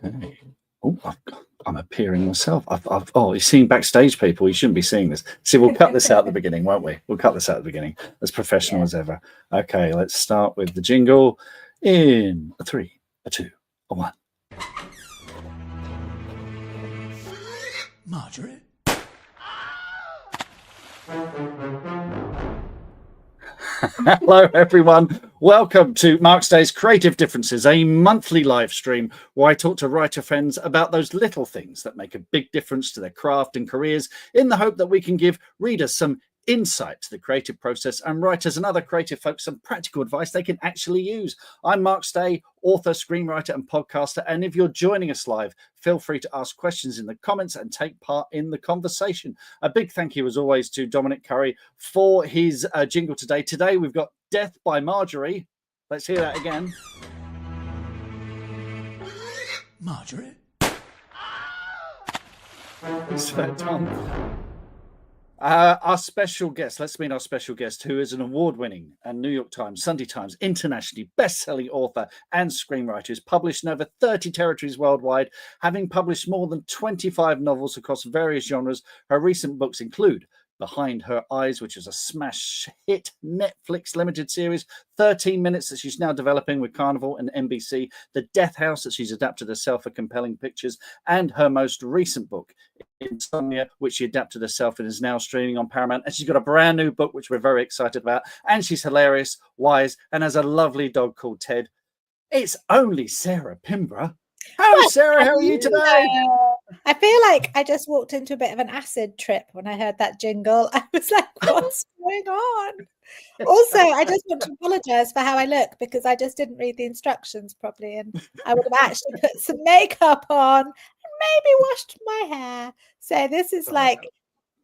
Okay. Oh, I'm appearing myself. You're seeing backstage people. You shouldn't be seeing this. See, we'll cut this out at the beginning, won't we? We'll cut this out at the beginning. As professional as ever. Okay, let's start with the jingle in a 3, a 2, a 1. Marjorie. Hello, everyone. Welcome to Mark's Day's Creative Differences, a monthly live stream where I talk to writer friends about those little things that make a big difference to their craft and careers, in the hope that we can give readers some insight to the creative process and writers and other creative folks some practical advice they can actually use. I'm Mark Stay, author, screenwriter and podcaster, and if you're joining us live, feel free to ask questions in the comments and take part in the conversation. A big thank you as always to Dominic Curry for his jingle today. Today we've got Death by Marjorie. Let's hear that again. Marjorie. Is that Tom? Our special guest, let's meet our special guest, who is an award-winning and New York Times, Sunday Times, internationally best-selling author and screenwriter, who's published in over 30 territories worldwide, having published more than 25 novels across various genres. Her recent books include Behind Her Eyes, which is a smash hit Netflix limited series, 13 Minutes that she's now developing with Carnival and NBC, The Death House that she's adapted herself for Compelling Pictures, and her most recent book, Insomnia, which she adapted herself and is now streaming on Paramount. And she's got a brand new book, which we're very excited about. And she's hilarious, wise, and has a lovely dog called Ted. It's only Sarah Pinborough. Hello, Sarah. How are you today? I feel like I just walked into a bit of an acid trip when I heard that jingle. I was like, what's going on? Also, I just want to apologize for how I look because I just didn't read the instructions properly and I would have actually put some makeup on and maybe washed my hair. So this is like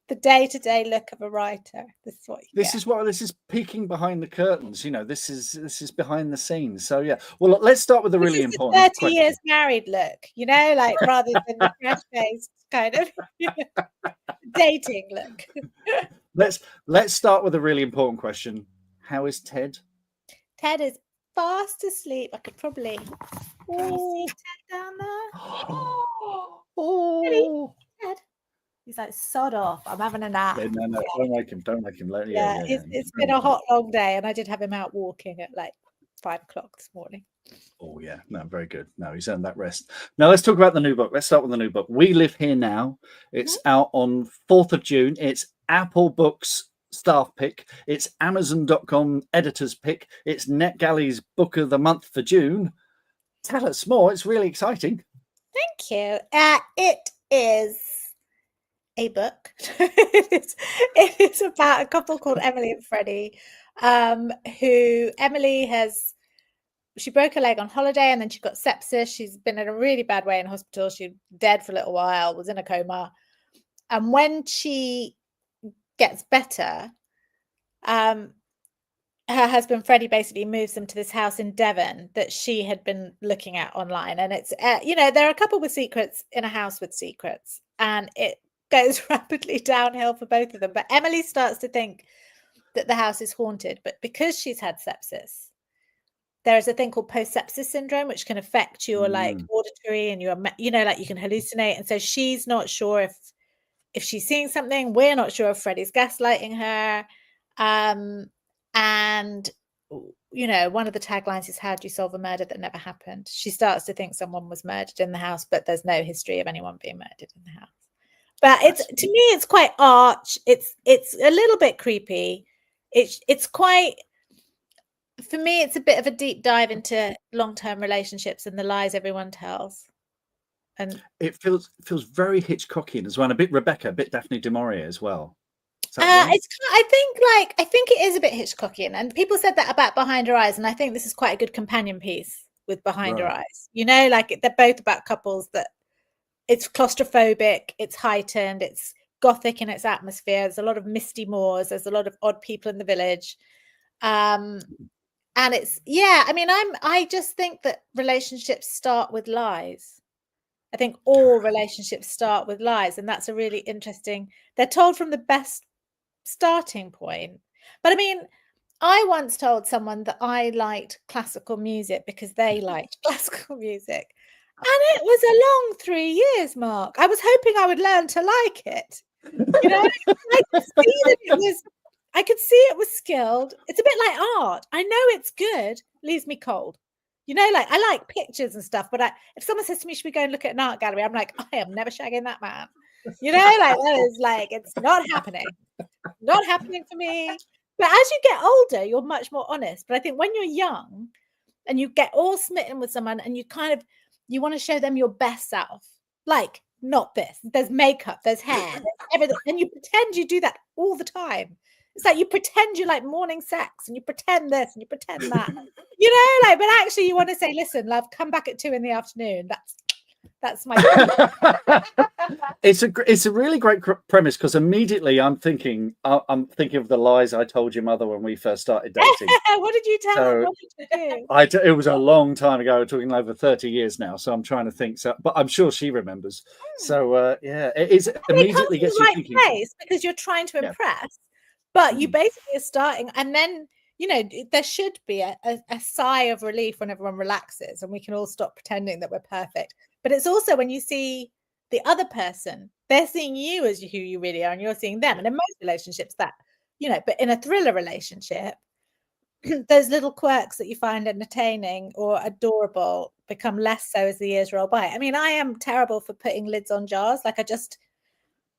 the day-to-day look of a writer. This is what you get. This is peeking behind the curtains. You know, this is behind the scenes. So yeah. Well, look, let's start with the really important 30 question. years married look, you know, like rather than the fresh-faced kind of dating look. Let's start with a really important question. How is Ted? Ted is fast asleep. I could probably see Ted down there. Oh. Ted. He's like, sod off. I'm having a nap. Yeah, no, don't make him. It's been a hot, long day, and I did have him out walking at like 5 o'clock this morning. Oh, yeah. No, very good. No, he's earned that rest. Now, let's talk about the new book. Let's start with the new book. We Live Here Now. It's out on 4th of June. It's Apple Books staff pick. It's Amazon.com editor's pick. It's NetGalley's Book of the Month for June. Tell us more. It's really exciting. Thank you. It is a book. It is about a couple called Emily and Freddie, who she broke her leg on holiday and then she got sepsis. She's been in a really bad way in hospital. She's dead for a little while, was in a coma. And when she gets better, her husband Freddie basically moves them to this house in Devon that she had been looking at online. And it's, they're a couple with secrets in a house with secrets. And it goes rapidly downhill for both of them. But Emily starts to think that the house is haunted. But because she's had sepsis, there is a thing called post-sepsis syndrome, which can affect your like auditory and your, like you can hallucinate. And so she's not sure if she's seeing something. We're not sure if Freddie's gaslighting her. And, one of the taglines is, how do you solve a murder that never happened? She starts to think someone was murdered in the house, but there's no history of anyone being murdered in the house. But to me, it's quite arch. It's a little bit creepy. It's quite, for me, it's a bit of a deep dive into long-term relationships and the lies everyone tells. And it feels very Hitchcockian as well. And a bit Rebecca, a bit Daphne du Maurier as well. I think it is a bit Hitchcockian, and people said that about Behind Her Eyes, and I think this is quite a good companion piece with Behind Her Eyes. Like they're both about couples that it's claustrophobic, it's heightened, it's gothic in its atmosphere. There's a lot of misty moors. There's a lot of odd people in the village, and it's I just think that relationships start with lies. I think all relationships start with lies, and that's a really interesting. They're told from the best starting point. But I mean, I once told someone that I liked classical music because they liked classical music. it was a long 3 years, Mark. I was hoping I would learn to like it. You know, I could see that I could see it was skilled. It's a bit like art. I know it's good, leaves me cold. You know, like I like pictures and stuff, but if someone says to me, should we go and look at an art gallery? I'm like, I am never shagging that man. You know, like that is like, it's not happening. Not happening for me. But as you get older, you're much more honest. But I think when you're young and you get all smitten with someone and you want to show them your best self, like not this. There's makeup, there's hair, there's everything. And you pretend you do that all the time. It's like you pretend you like morning sex and you pretend this and you pretend that. You know, like, but actually you want to say, listen, love, come back at 2 PM. That's my it's a really great premise, because immediately I'm thinking of the lies I told your mother when we first started dating. What did you tell her? What did you do? It was a long time ago. We're talking over 30 years now, so I'm trying to think. So, but I'm sure she remembers. So yeah, it is immediately gets you thinking. Place because you're trying to impress, but you basically are starting, and then you know there should be a sigh of relief when everyone relaxes and we can all stop pretending that we're perfect. But it's also when you see the other person, they're seeing you as who you really are, and you're seeing them. And in most relationships, that you know, but in a thriller relationship, those little quirks that you find entertaining or adorable become less so as the years roll by. I mean, I am terrible for putting lids on jars. Like I just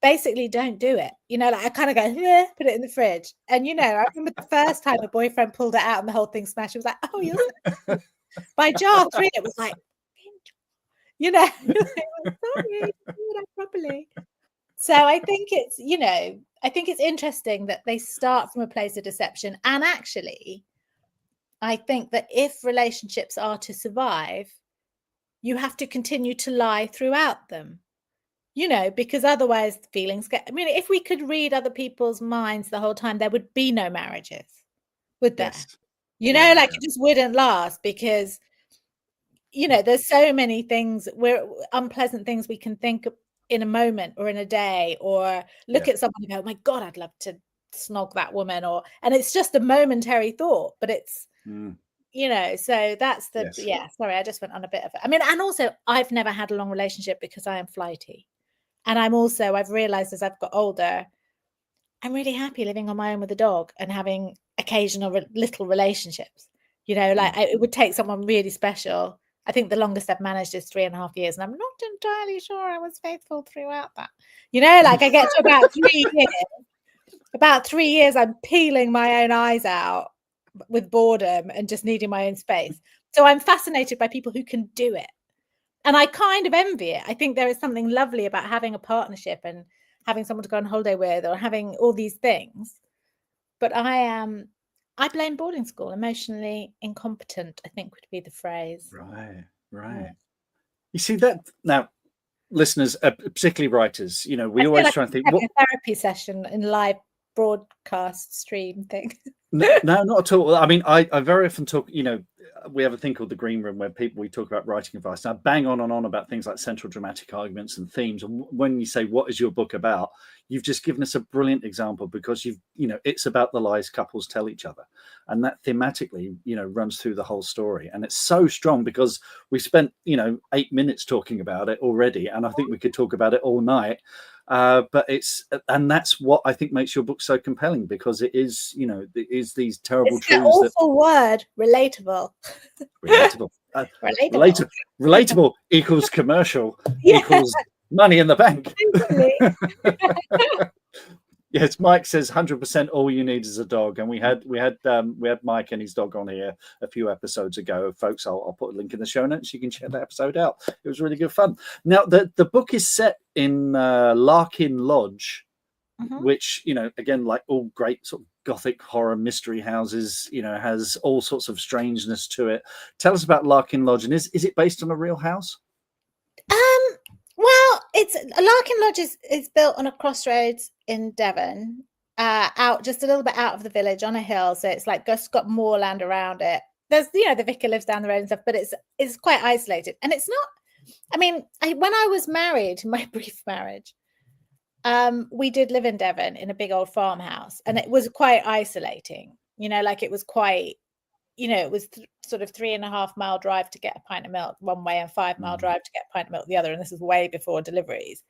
basically don't do it. You know, like I kind of go, put it in the fridge. And you know, I remember the first time a boyfriend pulled it out and the whole thing smashed. It was like, oh, you're so by jar 3, it was like, you know, sorry, do that properly. So I think it's, you know, I think it's interesting that they start from a place of deception. And actually, I think that if relationships are to survive, you have to continue to lie throughout them, you know, because otherwise the feelings get, I mean, if we could read other people's minds the whole time, there would be no marriages, would there? Yes. You know, like it just wouldn't last because, you know, there's so many things unpleasant things we can think in a moment or in a day, or look at someone and go, oh my God, I'd love to snog that woman, and it's just a momentary thought, but it's, you know, so that's the, sorry, I just went on a bit of it. I mean, and also I've never had a long relationship because I am flighty. And I've realized as I've got older, I'm really happy living on my own with a dog and having occasional little relationships, you know, like it would take someone really special. I think the longest I've managed is 3.5 years, and I'm not entirely sure I was faithful throughout that. You know, like I get to about 3 years. About 3 years, I'm peeling my own eyes out with boredom and just needing my own space. So I'm fascinated by people who can do it. And I kind of envy it. I think there is something lovely about having a partnership and having someone to go on holiday with, or having all these things. But I blame boarding school. Emotionally incompetent, I think would be the phrase. Right. You see that now, listeners, particularly writers, you know, we always try and think what a therapy session in live broadcast stream thing. No, not at all. I mean, I very often talk, you know, we have a thing called the green room where we talk about writing advice. Now, bang on and on about things like central dramatic arguments and themes. And when you say, what is your book about? You've just given us a brilliant example, because you know, it's about the lies couples tell each other. And that thematically, you know, runs through the whole story. And it's so strong because we spent, you know, 8 minutes talking about it already. And I think we could talk about it all night. But and that's what I think makes your book so compelling, because it is, you know, it is these terrible truths. It's the awful word, relatable. Relatable equals commercial equals money in the bank. Yes, Mike says 100% all you need is a dog, and we had Mike and his dog on here a few episodes ago, folks. I'll put a link in the show notes. You can check that episode out. It was really good fun. Now the book is set in Larkin Lodge, which, you know, again, like all great sort of gothic horror mystery houses, you know, has all sorts of strangeness to it. Tell us about Larkin Lodge, and is it based on a real house? Well, it's Larkin Lodge is built on a crossroads in Devon, out just a little bit out of the village on a hill. So it's like just got moorland around it. There's, you know, the vicar lives down the road and stuff, but it's quite isolated. And it's not, I mean, when I was married, my brief marriage, we did live in Devon in a big old farmhouse, and it was quite isolating, you know, like it was quite it was sort of 3.5 mile drive to get a pint of milk one way and 5 mile drive to get a pint of milk the other. And this is way before deliveries.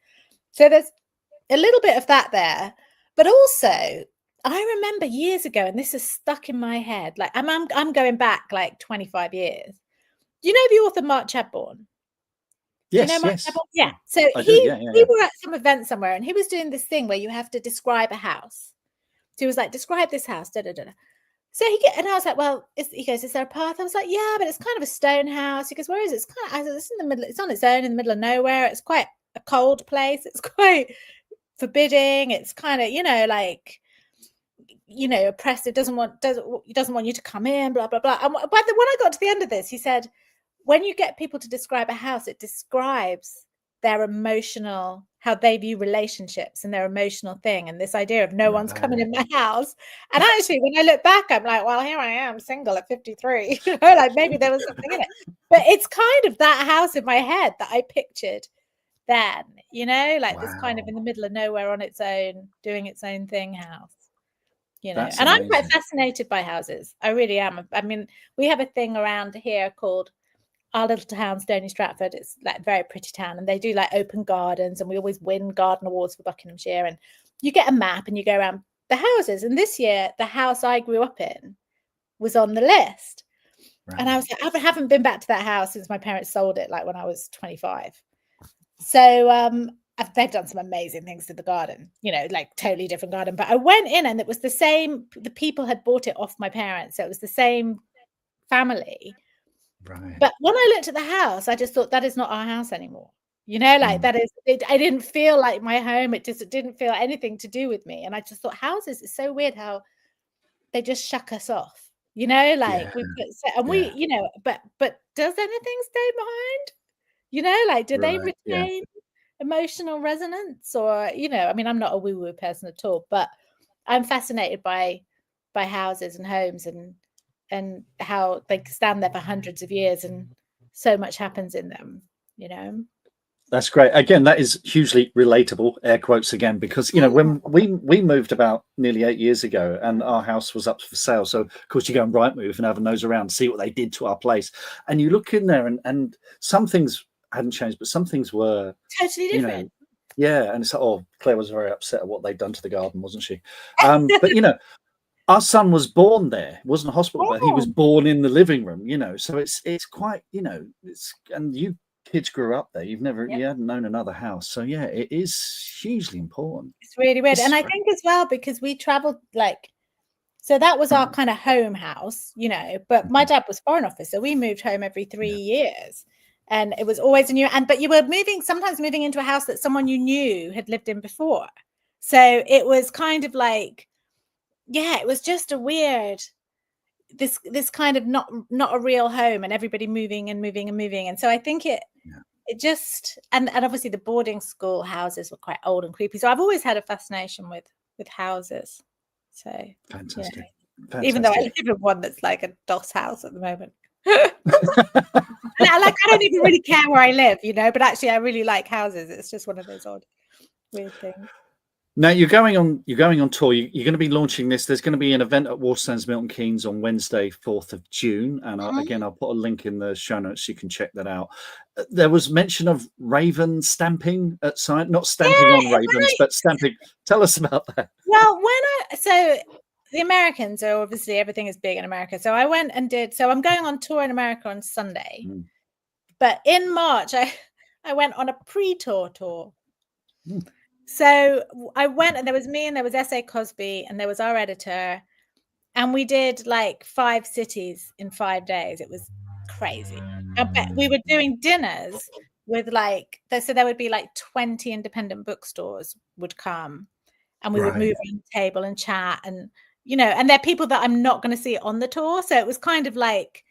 So there's a little bit of that there. But also, I remember years ago, and this is stuck in my head, like I'm going back like 25 years. You know the author Mark Chadbourne? Yes, Do you know Mark yes. Chadbourne? Yeah. So I do, yeah. we were at some event somewhere, and he was doing this thing where you have to describe a house. So he was like, describe this house, da da da. So and I was like, well, he goes, is there a path? I was like, yeah, but it's kind of a stone house. He goes, where is it? It's in the middle. It's on its own in the middle of nowhere. It's quite a cold place. It's quite forbidding. It's kind of, like, oppressive. Doesn't want you to come in. Blah blah blah. And when I got to the end of this, he said, when you get people to describe a house, it describes their emotional, how they view relationships and their emotional thing, and this idea of no one's coming in my house. And actually, when I look back, I'm like, well, here I am, single at 53. Like maybe there was something in it. But it's kind of that house in my head that I pictured then, like this kind of in the middle of nowhere on its own, doing its own thing house. That's and I'm quite amazing. fascinated by houses. I really am. I mean, we have a thing around here called our little town, Stony Stratford. It's like a very pretty town, and they do like open gardens, and we always win garden awards for Buckinghamshire. And you get a map and you go around the houses. And this year, the house I grew up in was on the list. Right. And I was like, I haven't been back to that house since my parents sold it, like when I was 25. So they've done some amazing things to the garden, like totally different garden. But I went in and it was the same. The people had bought it off my parents, so it was the same family. Right. But when I looked at the house, I just thought, that is not our house anymore. That is it. I didn't feel like my home. It didn't feel anything to do with me. And I just thought, houses, it's so weird how they just shuck us off. We but does anything stay behind? Do they retain emotional resonance? Or I mean, I'm not a woo-woo person at all, but I'm fascinated by houses and homes and how they stand there for hundreds of years and so much happens in them. That's great. Again, that is hugely relatable, air quotes again, because when we moved about nearly 8 years ago, and our house was up for sale, so of course you go on Rightmove and have a nose around, see what they did to our place, and you look in there and some things hadn't changed, but some things were totally different. And it's like, Claire was very upset at what they'd done to the garden, wasn't she? But our son was born there. It wasn't a hospital, but he was born in the living room, so it's quite, and you kids grew up there. You hadn't known another house. So yeah, it is hugely important. It's really weird. And I think as well, because we traveled so that was our kind of home house, but my dad was foreign office. So we moved home every 3 years, and it was always a new, but you were sometimes moving into a house that someone you knew had lived in before. So it was kind of like, it was just a weird, this kind of not a real home, and everybody moving and moving and moving. And so I think it just, and obviously the boarding school houses were quite old and creepy. So I've always had a fascination with houses. So fantastic. Even though I live in one that's like a DOS house at the moment. I don't even really care where I live, but actually I really like houses. It's just one of those odd, weird things. Now you're going on tour. You're going to be launching this. There's going to be an event at Waterstones Milton Keynes on Wednesday, 4th of June. And I'll put a link in the show notes so you can check that out. There was mention of raven stamping at site, not stamping on ravens, but stamping. Tell us about that. Well, so the Americans are obviously, everything is big in America. So I went and so I'm going on tour in America on Sunday. But in March, I went on a pre-tour tour. So I went, and there was me, and there was S.A. Cosby, and there was our editor, and we did like 5 cities in 5 days. It was crazy. But we were doing dinners with so there would be like 20 independent bookstores would come, and we would move around the table and chat, and and they're people that I'm not going to see on the tour. So it was kind of like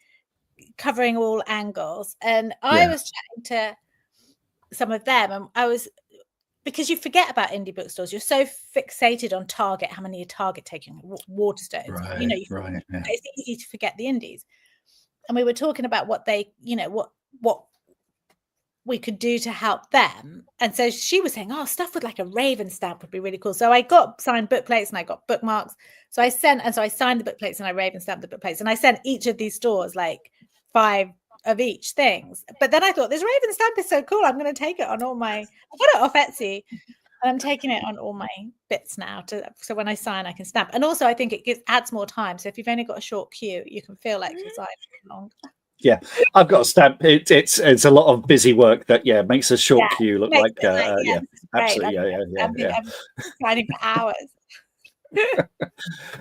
covering all angles. And I was chatting to some of them, and because you forget about indie bookstores. You're so fixated on Target, how many are Target taking, Waterstones. It's easy to forget the indies. And we were talking about what they, what we could do to help them. And so she was saying, oh, stuff with like a raven stamp would be really cool. So I got signed book plates and I got bookmarks. So I signed the book plates and I raven stamped the book plates. And I sent each of these stores like 5 of each things. But then I thought, this raven stamp is so cool. I'm going to take it on all my, I got it off Etsy. And I'm taking it on all my bits now, so when I sign, I can stamp. And also, I think it adds more time. So if you've only got a short queue, you can feel like you're signing long. Yeah, I've got a stamp. It's a lot of busy work that makes a short queue look like absolutely I'm signing for hours.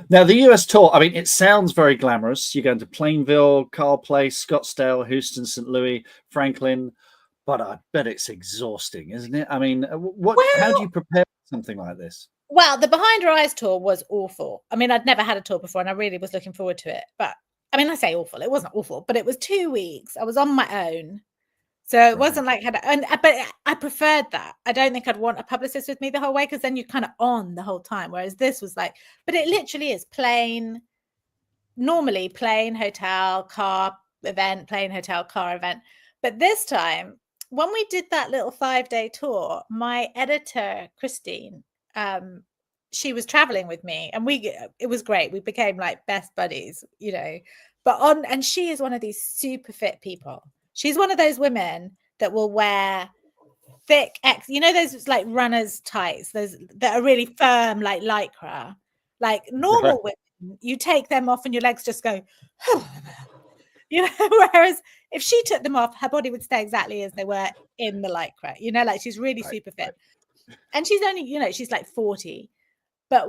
Now the US tour, I mean, it sounds very glamorous. You're going to Plainville, Carl Place, Scottsdale, Houston, St. Louis, Franklin. But I bet it's exhausting, isn't it? I mean, how do you prepare for something like this? Well, the Behind Her Eyes tour was awful. I mean, I'd never had a tour before and I really was looking forward to it. But I mean, I say awful, it wasn't awful, but it was 2 weeks. I was on my own. So it wasn't like, but I preferred that. I don't think I'd want a publicist with me the whole way, because then you're kind of on the whole time. Whereas this was like, but it literally is normally plane, hotel, car event, plane, hotel, car event. But this time, when we did that little 5-day tour, my editor, Christine, she was traveling with me and it was great. We became like best buddies, and she is one of these super fit people. She's one of those women that will wear thick, those like runners tights, those that are really firm, like Lycra, like normal women, you take them off and your legs just go, whereas if she took them off, her body would stay exactly as they were in the Lycra, like she's really super fit. And she's only, she's like 40. But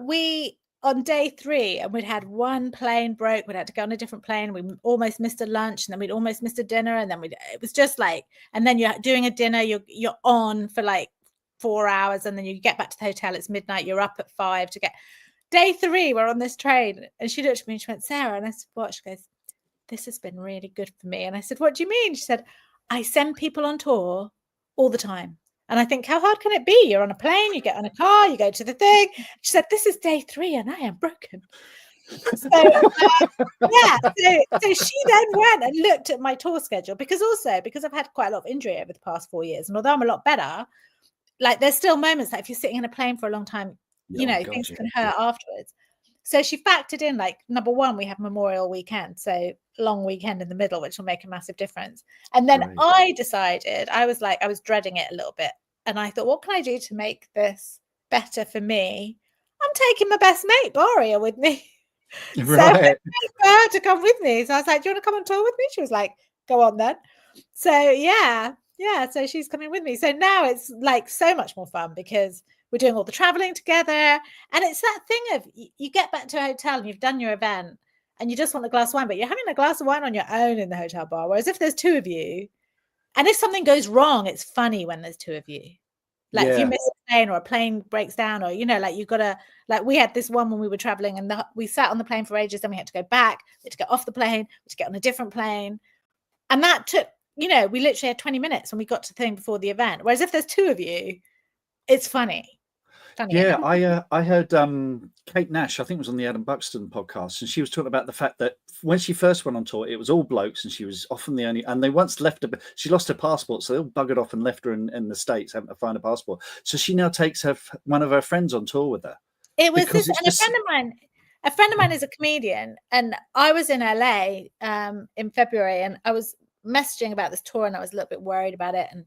on day 3, and we'd had one plane broke, we'd had to go on a different plane. We almost missed a lunch, and then we'd almost missed a dinner. And then it was just like, and then you're doing a dinner, you're on for like 4 hours. And then you get back to the hotel, it's midnight, you're up at 5 to get day 3. We're on this train. And she looked at me and she went, Sarah. And I said, what? She goes, this has been really good for me. And I said, what do you mean? She said, I send people on tour all the time. And I think, how hard can it be? You're on a plane, you get on a car, you go to the thing. She said, this is day 3 and I am broken. So she then went and looked at my tour schedule, because I've had quite a lot of injury over the past 4 years. And although I'm a lot better, like there's still moments that if you're sitting in a plane for a long time, things can hurt afterwards. So she factored in, like, number 1, we have Memorial Weekend, so long weekend in the middle, which will make a massive difference. And then I decided, I was dreading it a little bit. And I thought, what can I do to make this better for me? I'm taking my best mate, Baria, with me. Right. So I paid for her to come with me. So I was like, do you want to come on tour with me? She was like, go on then. So yeah, so she's coming with me. So now it's like so much more fun, because we're doing all the traveling together. And it's that thing of, you get back to a hotel and you've done your event and you just want a glass of wine, but you're having a glass of wine on your own in the hotel bar. Whereas if there's 2 of you, and if something goes wrong, it's funny when there's 2 of you. Like if you miss a plane or a plane breaks down, or, like you've got to, like we had this one when we were traveling and we sat on the plane for ages, then we had to go back, we had to get off the plane, we had to get on a different plane. And that took, we literally had 20 minutes when we got to the thing before the event. Whereas if there's 2 of you, it's funny. Yeah, I heard Kate Nash, I think it was on the Adam Buxton podcast, and she was talking about the fact that when she first went on tour, it was all blokes, and she was often the only, and they once left her, she lost her passport, so they all buggered off and left her in the States having to find a passport. So she now takes one of her friends on tour with her. It was this, and a friend of mine is a comedian, and I was in LA in February, and I was messaging about this tour, and I was a little bit worried about it, and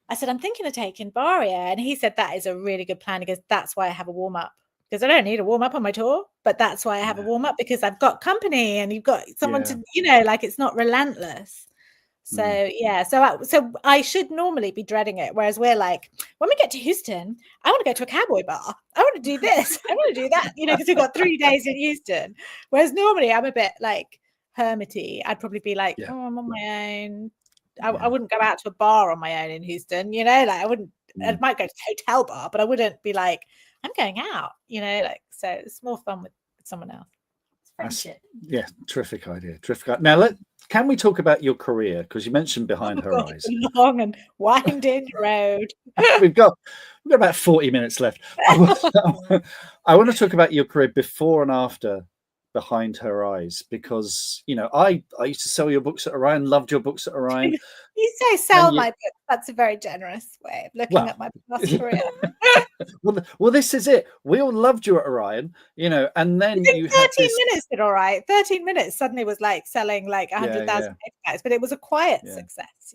I said, I'm thinking of taking Baria. And he said, that is a really good plan. He goes, that's why I have a warm-up. Because I don't need a warm-up on my tour, but that's why I have a warm-up, because I've got company and you've got someone to, like it's not relentless. So, so I should normally be dreading it. Whereas we're like, when we get to Houston, I want to go to a cowboy bar. I want to do this. I want to do that, because we've got 3 days in Houston. Whereas normally I'm a bit like hermity. I'd probably be like, oh, I'm on my own. I wouldn't go out to a bar on my own in Houston, like I wouldn't, I might go to a hotel bar, but I wouldn't be like, I'm going out, so it's more fun with someone else. It's friendship. Terrific idea. Now, can we talk about your career? Because you mentioned Behind Her Eyes. Long and winding road. We've got about 40 minutes left. I want to talk about your career before and after Behind Her Eyes, because I used to sell your books at Orion, loved your books at Orion. You say sell my books, That's a very generous way of looking at my past career. well, this is it. We all loved you at Orion, and then Within you had 13 this. minutes did all right. 13 minutes suddenly was like selling like 100,000 paperbacks, but it was a quiet success,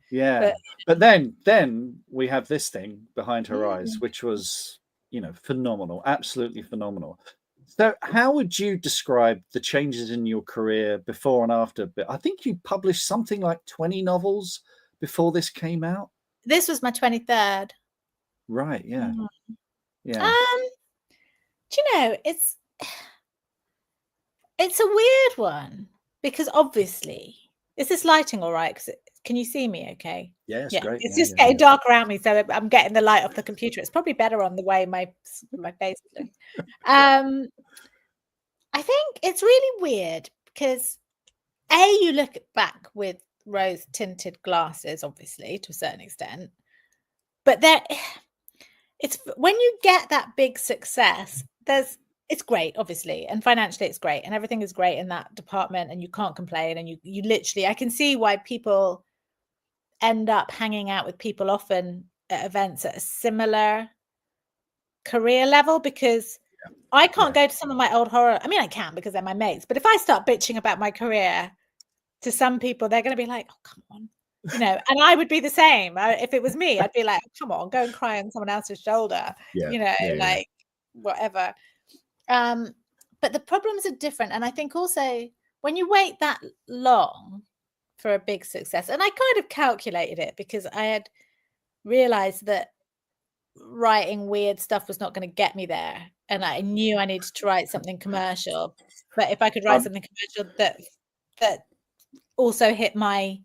Yeah. But then we have this thing behind her eyes, which was, phenomenal, absolutely phenomenal. So how would you describe the changes in your career before and after? But I think you published something like 20 novels before this came out. This was my 23rd. Right. Yeah. Mm. Yeah. Do you know, it's a weird one because obviously, is this lighting all right? Can you see me okay? Yeah, it's great. It's just getting dark around me, so I'm getting the light off the computer. It's probably better on the way my face looks. I think it's really weird because you look back with rose tinted glasses, obviously, to a certain extent, but it's when you get that big success, it's great, obviously, and financially it's great, and everything is great in that department, and you can't complain, and you literally, I can see why people end up hanging out with people often at events at a similar career level, because I can't go to some of my old horror. I mean, I can because they're my mates, but if I start bitching about my career to some people, they're going to be like, oh, come on. And I would be the same. If it was me, I'd be like, come on, go and cry on someone else's shoulder, like whatever. But the problems are different. And I think also when you wait that long for a big success, and I kind of calculated it because I had realized that writing weird stuff was not going to get me there. And I knew I needed to write something commercial. But if I could write something commercial that also hit my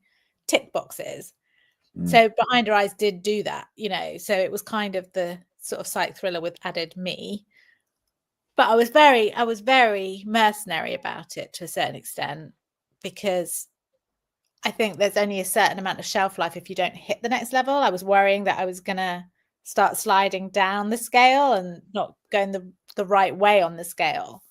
tick boxes. So Behind Her Eyes did do that, so it was kind of the sort of psych thriller with added me. But I was very mercenary about it to a certain extent, because I think there's only a certain amount of shelf life if you don't hit the next level. I was worrying that I was going to start sliding down the scale and not going the right way on the scale.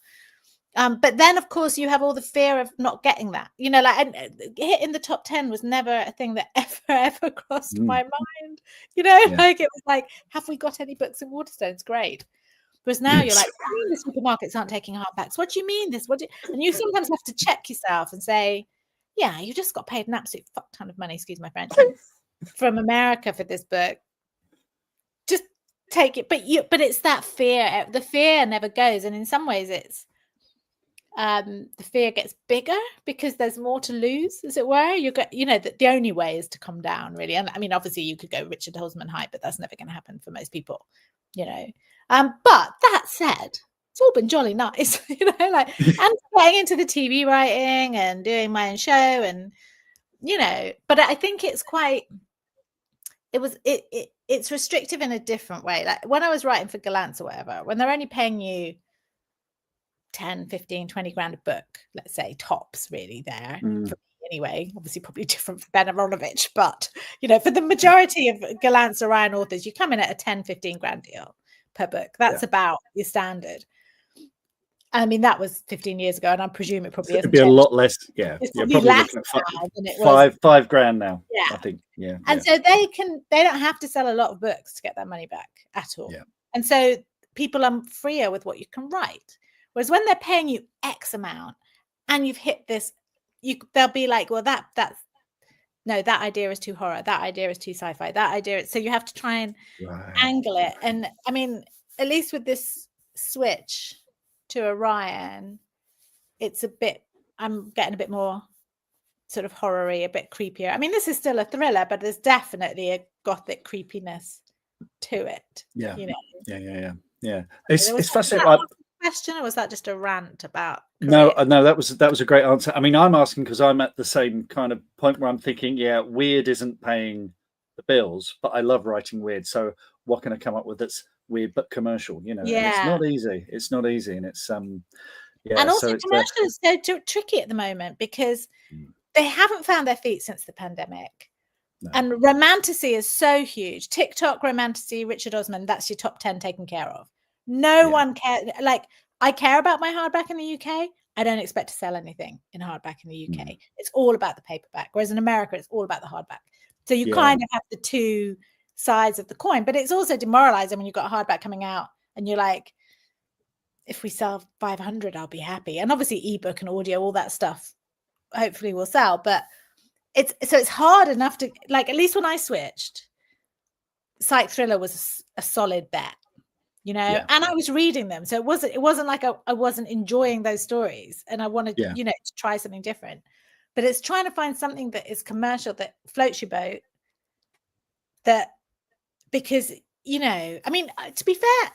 But then, of course, you have all the fear of not getting that, and hitting the top 10 was never a thing that ever crossed my mind, like it was like, have we got any books in Waterstones? Great. Whereas now you're like, what do you mean the supermarkets aren't taking hardbacks? What do you mean this? And you sometimes have to check yourself and say, yeah, you just got paid an absolute fuck ton of money, excuse my French, from America for this book. Just take it. But it's that fear. The fear never goes. And in some ways it's, the fear gets bigger because there's more to lose, as it were. You got, the only way is to come down, really. And I mean, obviously you could go Richard Holzman height, but that's never going to happen for most people, But that said, it's all been jolly nice, and getting into the TV writing and doing my own show, and but I think it's it's restrictive in a different way. Like when I was writing for Gallants or whatever, when they're only paying you 10, 15, 20 grand a book, let's say, tops, really, there for me anyway. Obviously probably different for Ben Aronovich, but for the majority of Gallants Orion authors, you come in at a 10, 15 grand deal per book. That's about your standard. I mean, that was 15 years ago, and I presume it probably it'd be a lot less. It's probably less looking now than it was. Five grand now. Yeah, I think. Yeah, and so they don't have to sell a lot of books to get that money back at all. Yeah, and so people are freer with what you can write. Whereas when they're paying you X amount and you've hit this, they'll be like, well, that idea is too horror. That idea is too sci-fi. That idea. So you have to try and angle it. And I mean, at least with this switch to Orion, it's I'm getting a bit more sort of horror-y, a bit creepier. I mean, this is still a thriller, but there's definitely a gothic creepiness to it. Yeah. Yeah. It's fascinating. Question, or was that just a rant about career? No, that was a great answer. I mean, I'm asking because I'm at the same kind of point where I'm thinking, weird isn't paying the bills, but I love writing weird, so what can I come up with that's weird but commercial? And it's not easy, and it's and also so commercial is so tricky at the moment because they haven't found their feet since the pandemic. No. And romantasy is so huge. TikTok romantasy, Richard Osman, that's your top 10 taken care of. No one cares. Like, I care about my hardback in the UK. I don't expect to sell anything in hardback in the UK. It's all about the paperback. Whereas in America, it's all about the hardback. So you kind of have the two sides of the coin, but it's also demoralizing when you've got a hardback coming out and you're like, if we sell 500, I'll be happy. And obviously ebook and audio, all that stuff, hopefully will sell. But it's hard enough to, like, at least when I switched, psych thriller was a solid bet, you know, and I was reading them. So it wasn't like I wasn't enjoying those stories and I wanted, you know, to try something different. But it's trying to find something that is commercial, that floats your boat, that, because, you know, I mean, to be fair,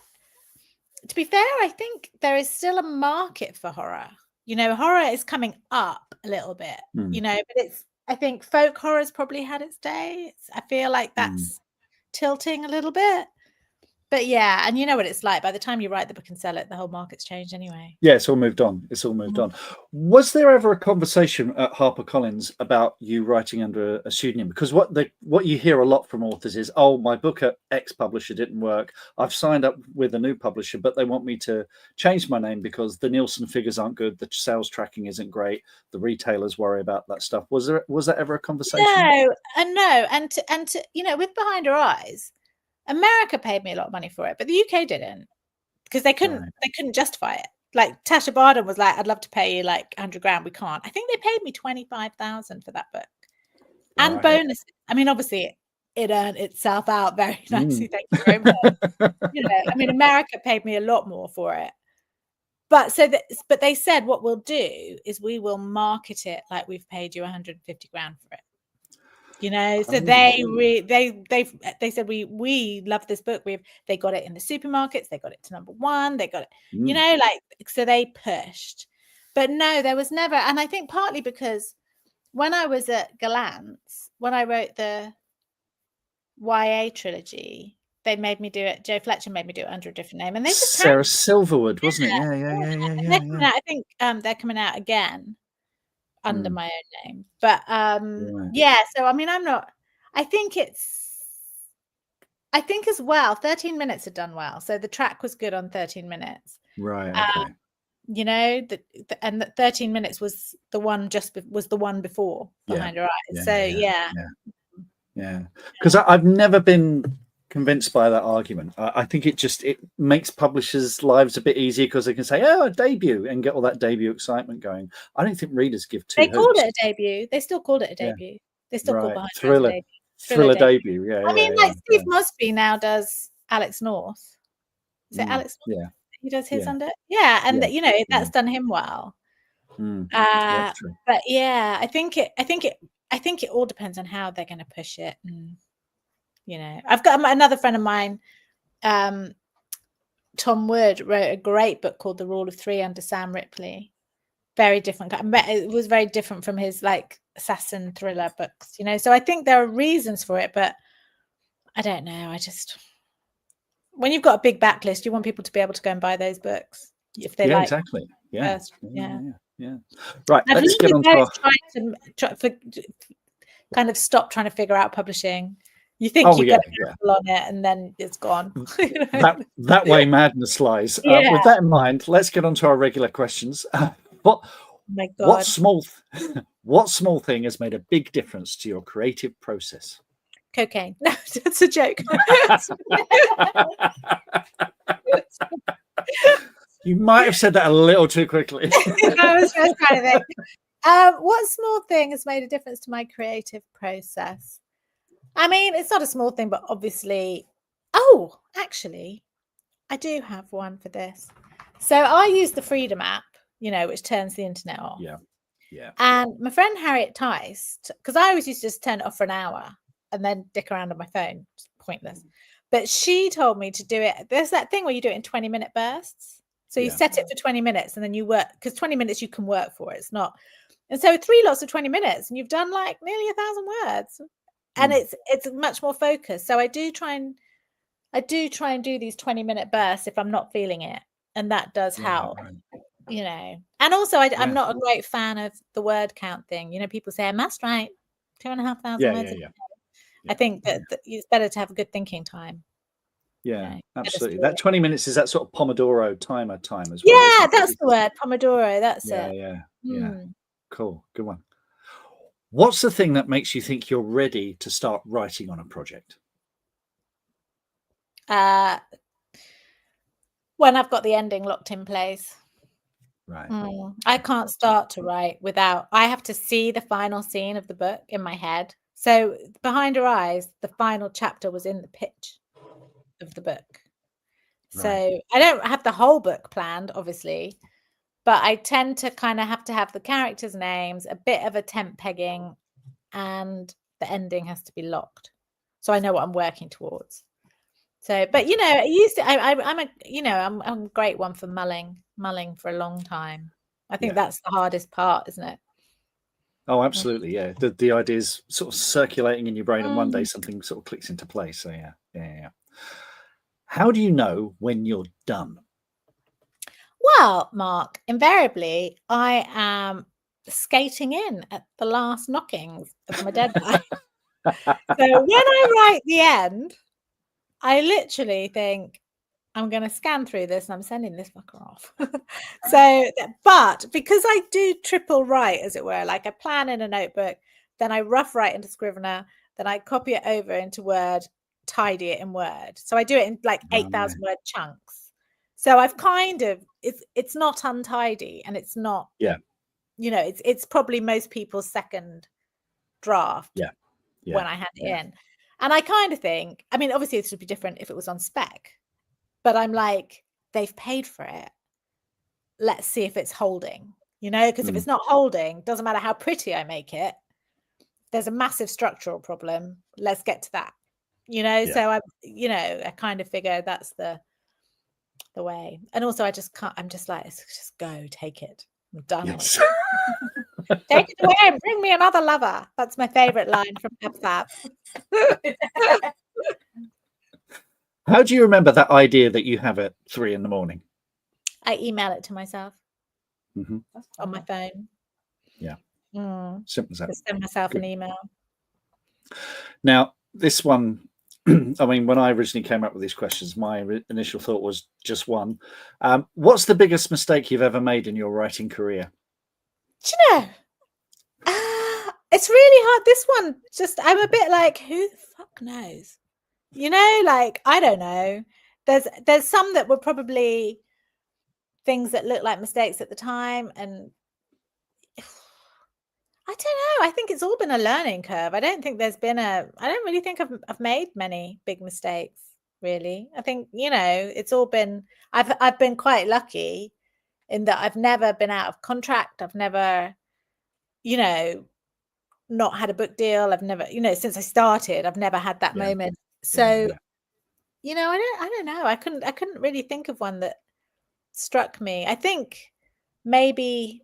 I think there is still a market for horror. You know, horror is coming up a little bit, you know, but I think folk horror's probably had its day. I feel like that's tilting a little bit. But yeah, and you know what it's like. By the time you write the book and sell it, the whole market's changed anyway. Yeah, it's all moved on. It's all moved on. Was there ever a conversation at HarperCollins about you writing under a pseudonym? Because what you hear a lot from authors is, oh, my book at X publisher didn't work. I've signed up with a new publisher, but they want me to change my name because the Nielsen figures aren't good, the sales tracking isn't great, the retailers worry about that stuff. Was that ever a conversation? No, and to you know, with Behind Her Eyes, America paid me a lot of money for it, but the UK didn't, because they couldn't justify it. Like Tasha Barden was like, I'd love to pay you like 100 grand. We can't. I think they paid me 25,000 for that book and bonuses. I mean, obviously it earned itself out very nicely. Thank you very much. You know, I mean, America paid me a lot more for it. But but they said, what we'll do is we will market it like we've paid you 150 grand for it. You know, so they said we love this book. They got it in the supermarkets. They got it to #1. They got it, you know, like, so they pushed. But no, there was never. And I think partly because when I was at Gallant's, when I wrote the YA trilogy, they made me do it. Joe Fletcher made me do it under a different name, and they just Sarah Silverwood, wasn't it? Yeah. I think they're coming out again under my own name, but yeah, so I mean, I think as well 13 minutes had done well, so the track was good on 13 minutes, right? Okay. You know, and the 13 minutes was the one before Behind Her Eyes. Because I've never been convinced by that argument. I think it makes publishers' lives a bit easier because they can say, oh, a debut, and get all that debut excitement going. I don't think readers give two hoots. They called it a debut. They still called it a debut. They still call Behind Her Eyes a debut. Thriller debut. Yeah. I mean, like Steve Mosby now does Alex North. Is it Alex North? Yeah. He does his under. Yeah, and you know, that's done him well. That's true. But yeah, I think it all depends on how they're going to push it. And you know, I've got another friend of mine, Tom Wood, wrote a great book called The Rule of Three under Sam Ripley. Very different. It was very different from his like assassin thriller books, you know. So I think there are reasons for it, but I don't know. When you've got a big backlist, you want people to be able to go and buy those books if they like. Exactly. Yeah. Yeah. Right. Let's get on to kind of stop trying to figure out publishing. You think you've got a handle on it, and then it's gone. You know? that way madness lies. With that in mind, let's get on to our regular questions. What small thing has made a big difference to your creative process? Cocaine. No, that's a joke. You might have said that a little too quickly. I was just trying to think. What small thing has made a difference to my creative process? I mean, it's not a small thing, but obviously, actually, I do have one for this. So I use the Freedom app, you know, which turns the internet off. Yeah. And my friend Harriet Tice, because I always used to just turn it off for an hour and then dick around on my phone. It's pointless. But she told me to do it. There's that thing where you do it in 20-minute bursts. So you set it for 20 minutes and then you work, because 20 minutes you can work for. It's not. And so 3 lots of 20 minutes and you've done like nearly 1,000 words. And it's much more focused. So I do try and do these 20-minute bursts if I'm not feeling it. And that does help, you know. And also I'm not a great fan of the word count thing. You know, people say I must write 2,500 words. I think that it's better to have a good thinking time. Yeah, absolutely. That 20 minutes is that sort of Pomodoro timer time as well. Yeah, that's the word, Pomodoro. That's it. Yeah. Cool. Good one. What's the thing that makes you think you're ready to start writing on a project? When I've got the ending locked in place. Right. I can't start to write without, I have to see the final scene of the book in my head. So Behind Her Eyes, the final chapter was in the pitch of the book. So Right. I don't have the whole book planned, obviously, but I tend to kind of have to have the characters' names, a bit of a temp pegging, and the ending has to be locked. So I know what I'm working towards. So, but you know, I used to. I'm a, you know, I'm a great one for mulling for a long time. I think Yeah. that's the hardest part, isn't it? Oh, absolutely. Yeah. The idea is sort of circulating in your brain, and one day Mm. something sort of clicks into place. So yeah. How do you know when you're done? Well, Mark, invariably, I am skating in at the last knockings of my deadline. So when I write the end, I literally think, I'm going to scan through this and I'm sending this fucker off. But because I do triple write, as it were, like I plan in a notebook, then I rough write into Scrivener, then I copy it over into Word, tidy it in Word. So I do it in like 8,000 word chunks. So I've kind of, it's not untidy, and it's not, Yeah. you know, it's probably most people's second draft Yeah. when I hand it in. And I kind of think, I mean, obviously this would be different if it was on spec, but I'm like, they've paid for it. Let's see if it's holding, you know, because if it's not holding, doesn't matter how pretty I make it, there's a massive structural problem. Let's get to that, you know. Yeah. So I kind of figure that's the way. And also I just can't, I'm just like, just go, take it. I'm done Yes. with it. Take it away and bring me another lover. That's my favorite line from Fab. How do you remember that idea that you have at 3 a.m? I email it to myself Mhm. on my phone. Yeah. Mm. Simple as that. Just send myself an Good. email. Now, this one, I mean, when I originally came up with these questions, my initial thought was just one. What's the biggest mistake you've ever made in your writing career? Do you know? It's really hard. This one, just I'm a bit like, who the fuck knows? You know, like I don't know. There's some that were probably things that looked like mistakes at the time, and I don't know. I think it's all been a learning curve. I don't think there's been I don't really think I've made many big mistakes, really. I think, you know, it's all been, I've been quite lucky in that I've never been out of contract. I've never, you know, not had a book deal. I've never, you know, since I started, I've never had that Yeah. moment. So, Yeah. you know, I don't know. I couldn't really think of one that struck me. I think maybe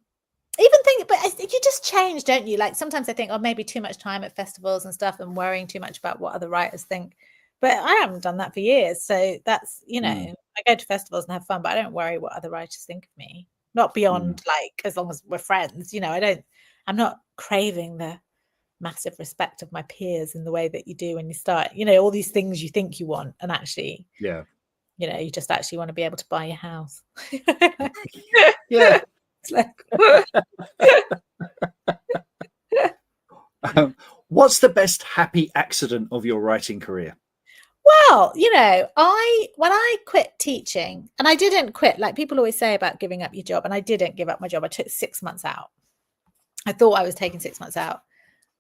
even think, but you just change, don't you? Like sometimes I think, oh, maybe too much time at festivals and stuff and worrying too much about what other writers think. But I haven't done that for years. So that's, you know, I go to festivals and have fun, but I don't worry what other writers think of me. Not beyond like, as long as we're friends, you know, I'm not craving the massive respect of my peers in the way that you do when you start, you know, all these things you think you want. And actually, Yeah. you know, you just actually want to be able to buy your house. Yeah. It's like, What's the best happy accident of your writing career? well, you know, when I quit teaching, and I didn't quit, like people always say about giving up your job, and I didn't give up my job. I took 6 months out. I thought I was taking 6 months out.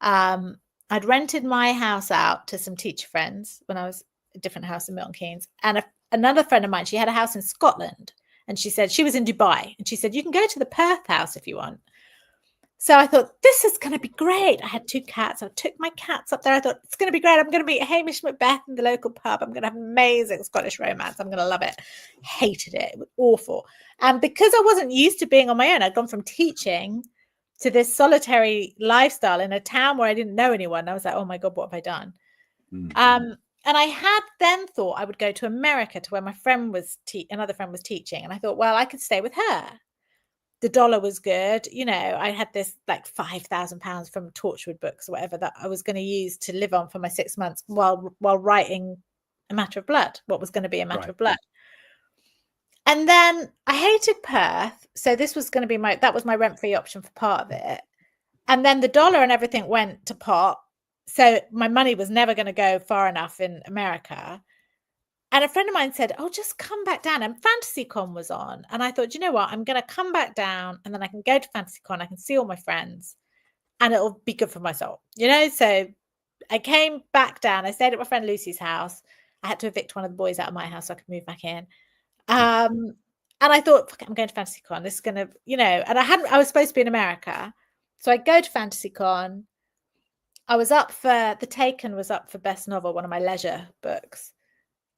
I'd rented my house out to some teacher friends when I was a different house in Milton Keynes. And another friend of mine, she had a house in Scotland. And she said, she was in Dubai. And she said, you can go to the Perth house if you want. So I thought, this is going to be great. I had 2 cats. I took my cats up there. I thought, it's going to be great. I'm going to meet Hamish Macbeth in the local pub. I'm going to have amazing Scottish romance. I'm going to love it. Hated it. It was awful. And because I wasn't used to being on my own, I'd gone from teaching to this solitary lifestyle in a town where I didn't know anyone. I was like, oh my God, what have I done? And I had then thought I would go to America to where my friend was, another friend was teaching. And I thought, well, I could stay with her. The dollar was good. You know, I had this like £5,000 from Torchwood Books or whatever that I was going to use to live on for my 6 months while writing A Matter of Blood, what was going to be A Matter of Blood. And then I hated Perth. So this was going to be that was my rent-free option for part of it. And then the dollar and everything went to pot. So my money was never going to go far enough in America. And a friend of mine said, oh, just come back down. And FantasyCon was on. And I thought, you know what? I'm going to come back down and then I can go to FantasyCon. I can see all my friends and it'll be good for my soul, you know? So I came back down. I stayed at my friend Lucy's house. I had to evict one of the boys out of my house so I could move back in. And I thought, fuck it, I'm going to FantasyCon. This is going to, you know, and I was supposed to be in America. So I go to FantasyCon. I was up for, The Taken was up for Best Novel, one of my leisure books.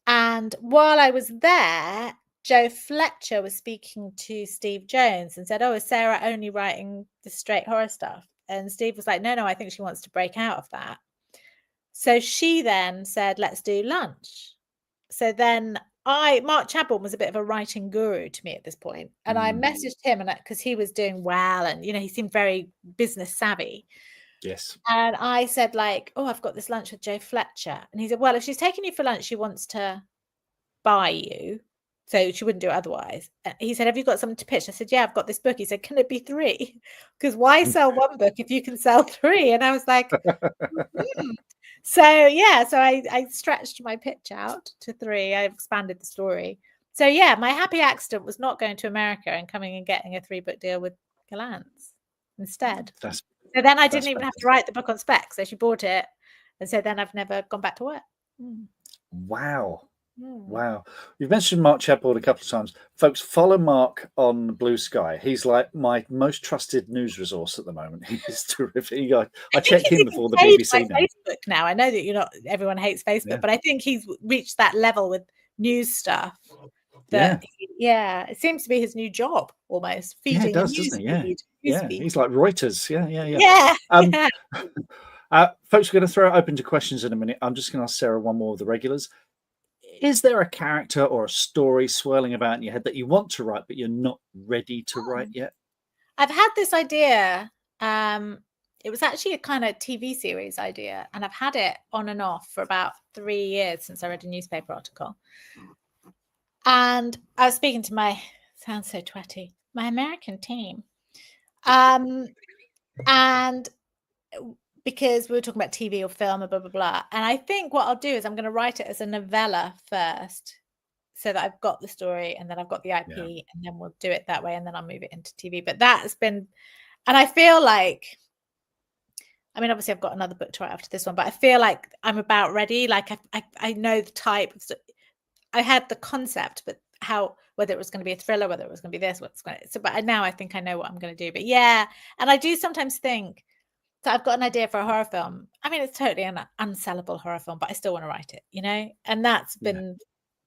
And while I was there, Joe Fletcher was speaking to Steve Jones and said, oh, is Sarah only writing the straight horror stuff? And Steve was like, no, I think she wants to break out of that. So she then said, let's do lunch. So then Mark Chapel was a bit of a writing guru to me at this point. And I messaged him because he was doing well. And, you know, he seemed very business savvy. Yes. And I said, like, oh, I've got this lunch with Joe Fletcher. And he said, well, if she's taking you for lunch, she wants to buy you. So she wouldn't do it otherwise. He said, have you got something to pitch? I said, yeah, I've got this book. He said, can it be 3? Because why sell one book if you can sell 3? And I was like, So, yeah, so I stretched my pitch out to 3. I expanded the story. So, yeah, my happy accident was not going to America and coming and getting a 3-book deal with Galant's instead. So then I didn't even have to write the book on spec. So she bought it. And so then I've never gone back to work. Wow. Wow. You've mentioned Mark Chapel a couple of times. Folks, follow Mark on Blue Sky. He's like my most trusted news resource at the moment. He's terrific. I check him before the BBC now. Facebook now. I know that everyone hates Facebook, but I think he's reached that level with news stuff. It seems to be his new job almost. Feeding it does, doesn't it? Yeah. He's like Reuters. Folks, we're going to throw it open to questions in a minute. I'm just going to ask Sarah one more of the regulars. Is there a character or a story swirling about in your head that you want to write, but you're not ready to write yet? I've had this idea. It was actually a kind of TV series idea, and I've had it on and off for about 3 years since I read a newspaper article. And I was speaking to my American team. And because we were talking about TV or film and blah, blah, blah. And I think what I'll do is I'm going to write it as a novella first so that I've got the story and then I've got the IP and then we'll do it that way and then I'll move it into TV. But that's been, and I feel like, I mean, obviously I've got another book to write after this one, but I feel like I'm about ready. Like I know the type of, I had the concept, but whether it was going to be a thriller, whether it was going to be this, but now I think I know what I'm going to do. But yeah, and I do sometimes think, so I've got an idea for a horror film. I mean, it's totally an unsellable horror film, but I still want to write it, you know? And that's been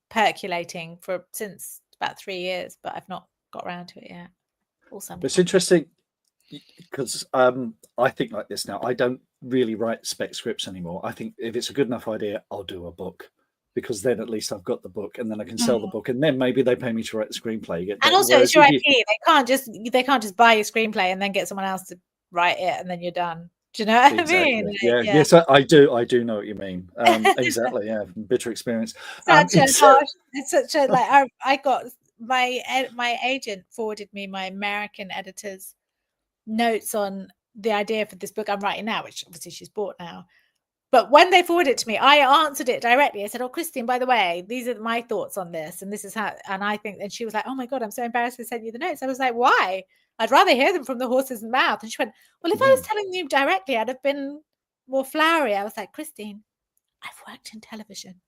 percolating since about 3 years, but I've not got around to it yet. But it's interesting because I think like this now. I don't really write spec scripts anymore. I think if it's a good enough idea, I'll do a book. Because then at least I've got the book, and then I can sell the book, and then maybe they pay me to write the screenplay. And also, it's your IP. They can't just buy your screenplay and then get someone else to write it, and then you're done. Do you know what I mean? Yeah. Yes, I do. I do know what you mean. Exactly. Yeah, bitter experience. It's such a like. I got my agent forwarded me my American editor's notes on the idea for this book I'm writing now, which obviously she's bought now. But when they forwarded it to me, I answered it directly. I said, oh, Christine, by the way, these are my thoughts on this. And this is how, and I think, and she was like, oh my God, I'm so embarrassed to send you the notes. I was like, why? I'd rather hear them from the horse's mouth. And she went, well, if I was telling you directly, I'd have been more flowery. I was like, Christine, I've worked in television.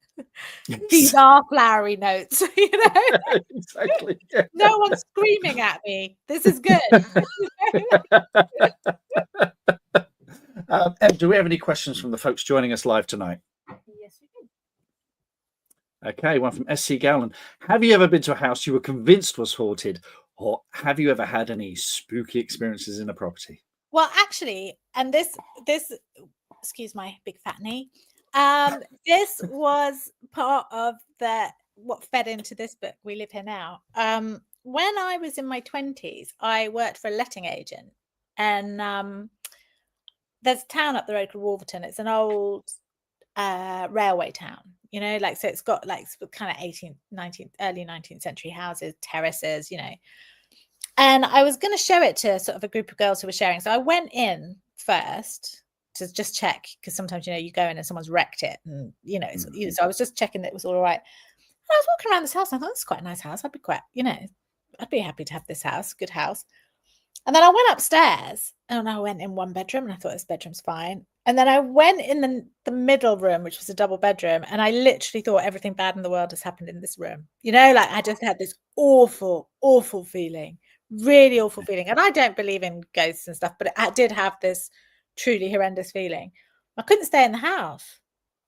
These are flowery notes, you know? Exactly. No one's screaming at me. This is good. Do we have any questions from the folks joining us live tonight? Yes, we do. Okay, one from SC Gowland. Have you ever been to a house you were convinced was haunted, or have you ever had any spooky experiences in a property? Well, actually, and this, excuse my big fat knee. This was part of what fed into this book, We Live Here Now. When I was in my 20s, I worked for a letting agent, and there's a town up the road called Wolverton. It's an old railway town, you know, like, so it's got like kind of 18th, 19th, early 19th century houses, terraces, you know. And I was going to show it to sort of a group of girls who were sharing. So I went in first to just check, because sometimes, you go in and someone's wrecked it, and so I was just checking that it was all right. And I was walking around this house and I thought, it's quite a nice house. I'd be happy to have this house, good house. And then I went upstairs and I went in one bedroom and I thought this bedroom's fine. And then I went in the middle room, which was a double bedroom, and I literally thought everything bad in the world has happened in this room. Like I just had this awful, awful feeling, really awful feeling. And I don't believe in ghosts and stuff, but I did have this truly horrendous feeling. I couldn't stay in the house.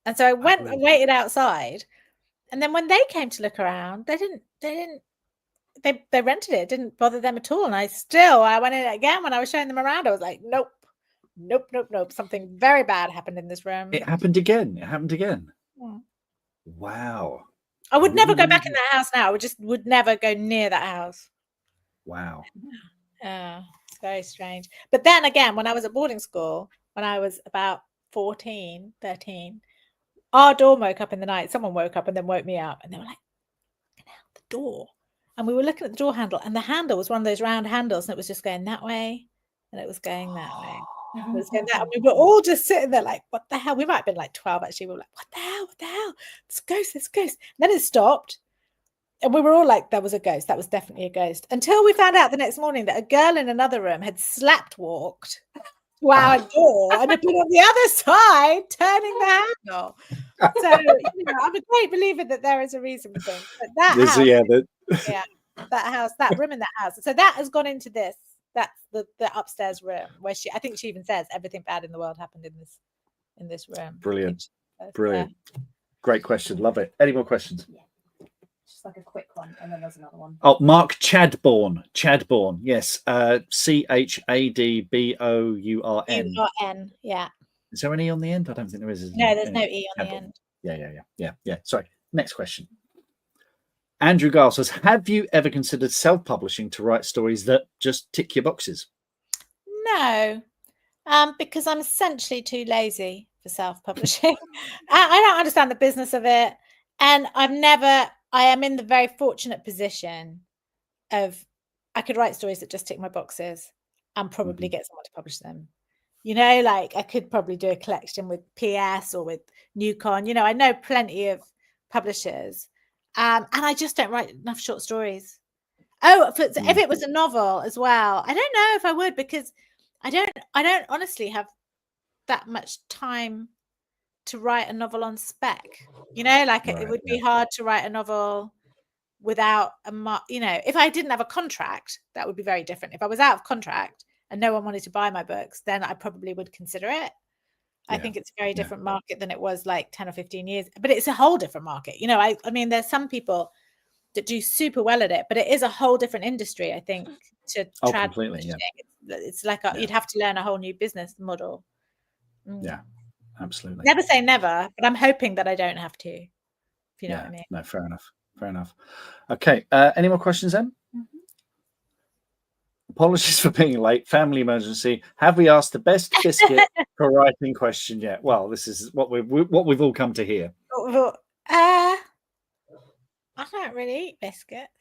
And so I went and waited outside. And then when they came to look around, they rented it. It didn't bother them at all. And I went in again when I was showing them around. I was like, nope. Something very bad happened in this room. It happened again. Yeah. Wow. I would never go back in that house now. I would never go near that house. Wow. It's very strange. But then again, when I was at boarding school, when I was about 14, 13, our door woke up in the night. Someone woke up and then woke me up, and they were like, the door. And we were looking at the door handle, and the handle was one of those round handles, and it was just going that way, and it was going that way. It was going that way. We were all just sitting there like, what the hell? We might have been like 12, actually. We were like, what the hell? It's a ghost. And then it stopped. And we were all like, there was a ghost. That was definitely a ghost. Until we found out the next morning that a girl in another room had slept walked to our door and had been on the other side turning the handle. So, I'm a great believer that there is a reason for things. But that house, that room in that house. So that has gone into this. That's the upstairs room where I think she even says everything bad in the world happened in this room. Brilliant. Great question. Love it. Any more questions? Yeah. Just like a quick one, and then there's another one. Oh, Mark Chadbourne. Yes. Chadbourn. N. Yeah. Is there an E on the end? I don't think there is. No, there's no E on the end. Yeah. Sorry. Next question. Andrew Giles says, have you ever considered self-publishing to write stories that just tick your boxes? No, because I'm essentially too lazy for self-publishing. I don't understand the business of it. And I am in the very fortunate position of I could write stories that just tick my boxes and probably get someone to publish them. Like I could probably do a collection with PS or with Newcon. I know plenty of publishers. And I just don't write enough short stories. If it was a novel as well, I don't know if I would, because I don't honestly have that much time to write a novel on spec. It would be hard to write a novel without if I didn't have a contract, that would be very different. If I was out of contract and no one wanted to buy my books, then I probably would consider it. I think it's a very different market than it was like 10 or 15 years, but it's a whole different market. I mean, there's some people that do super well at it, but it is a whole different industry, I think, to completely. Yeah. It's like you'd have to learn a whole new business model. Yeah, absolutely. Never say never, but I'm hoping that I don't have to, if you know what I mean. No, fair enough. Okay. Any more questions then? Apologies for being late. Family emergency. Have we asked the best biscuit for writing question yet? Well, this is what we've all come to hear. I don't really eat biscuits.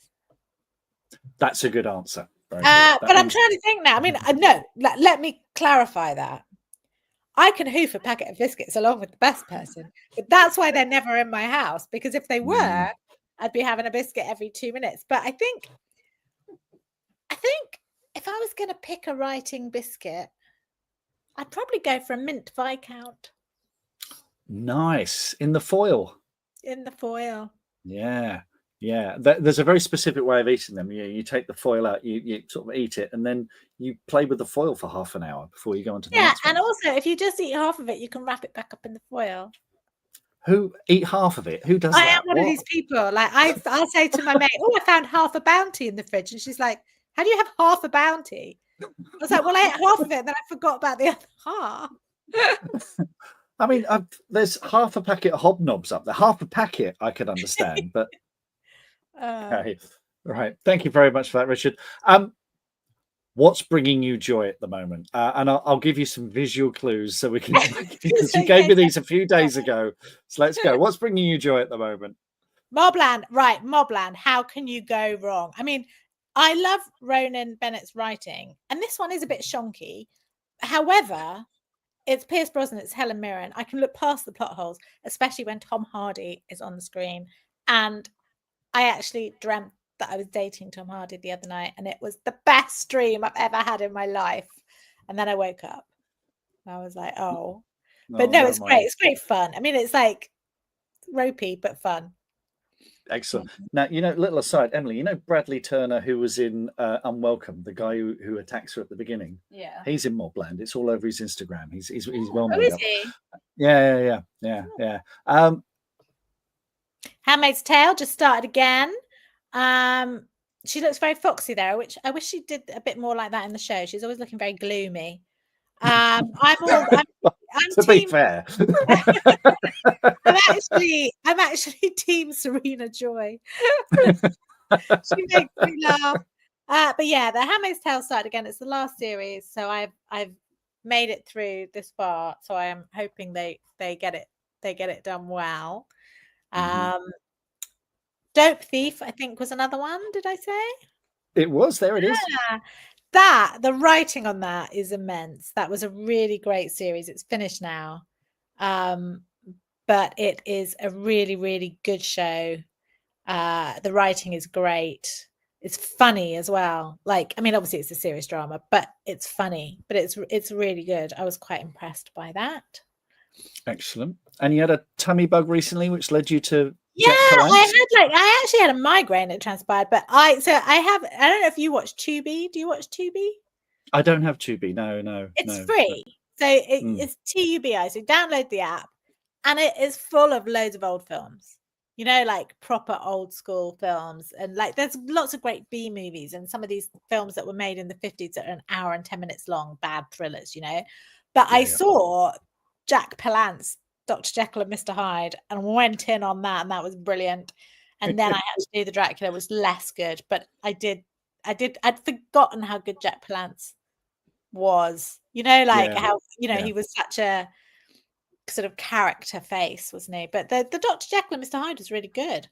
That's a good answer. But I'm trying to think now. I mean, no. Let me clarify that. I can hoof a packet of biscuits along with the best person, but that's why they're never in my house. Because if they were, I'd be having a biscuit every 2 minutes. But I think if I was going to pick a writing biscuit, I'd probably go for a mint Viscount. Nice. In the foil. Yeah. There's a very specific way of eating them. You take the foil out, you sort of eat it, and then you play with the foil for half an hour before you go on to the next one. And also, if you just eat half of it, you can wrap it back up in the foil. Who eat half of it? Who does that? I am one of these people. Like I'll say to my mate, "Oh, I found half a Bounty in the fridge," and she's like, "How do you have half a Bounty?" I was like, "Well, I ate half of it, and then I forgot about the other half." I mean, there's half a packet of Hobnobs up there. Half a packet I could understand, but okay, right. Thank you very much for that, Richard. What's bringing you joy at the moment? And I'll give you some visual clues so we can, because you gave me these a few days ago. So let's go. What's bringing you joy at the moment? Mobland, right? Mobland. How can you go wrong? I mean, I love Ronan Bennett's writing, and this one is a bit shonky. However, it's Pierce Brosnan, it's Helen Mirren. I can look past the plot holes, especially when Tom Hardy is on the screen. And I actually dreamt that I was dating Tom Hardy the other night, and it was the best dream I've ever had in my life. And then I woke up. I was like, oh. But no, it's great. It's great fun. I mean, it's like ropey, but fun. Excellent. Now, little aside, Emily, Bradley Turner, who was in Unwelcome, the guy who attacks her at the beginning. Yeah. He's in Mobland. It's all over his Instagram. He's well Oh, made is up. he? Yeah. Handmaid's Tale just started again. She looks very foxy there, which I wish she did a bit more like that in the show. She's always looking very gloomy. I'm to be fair. I'm actually team Serena Joy. She makes me laugh. But yeah, the Handmaid's Tale started again. It's the last series, so I've made it through this far. So I am hoping they get it done well. Dope Thief, I think, was another one. Did I say? It was. There it is. The writing on that is immense. That was a really great series. It's finished now. But it is a really, really good show. The writing is great. It's funny as well. Obviously it's a serious drama, but it's funny. But it's really good. I was quite impressed by that. Excellent. And you had a tummy bug recently, which led you to I actually had a migraine, it transpired, but I don't know if you watch Tubi. Do you watch Tubi? I don't have Tubi. No. It's free. So it's TUBI. So download the app, and it is full of loads of old films. Like proper old school films, and there's lots of great B movies, and some of these films that were made in the 50s that are an hour and 10 minutes long, bad thrillers. But I saw Jack Palance, Dr. Jekyll and Mr. Hyde, and went in on that, and that was brilliant. And then I had to do the Dracula, was less good, but I'd forgotten how good Jack Palance was. How he was such a sort of character face, wasn't he? But the Dr. Jekyll and Mr. Hyde was really good.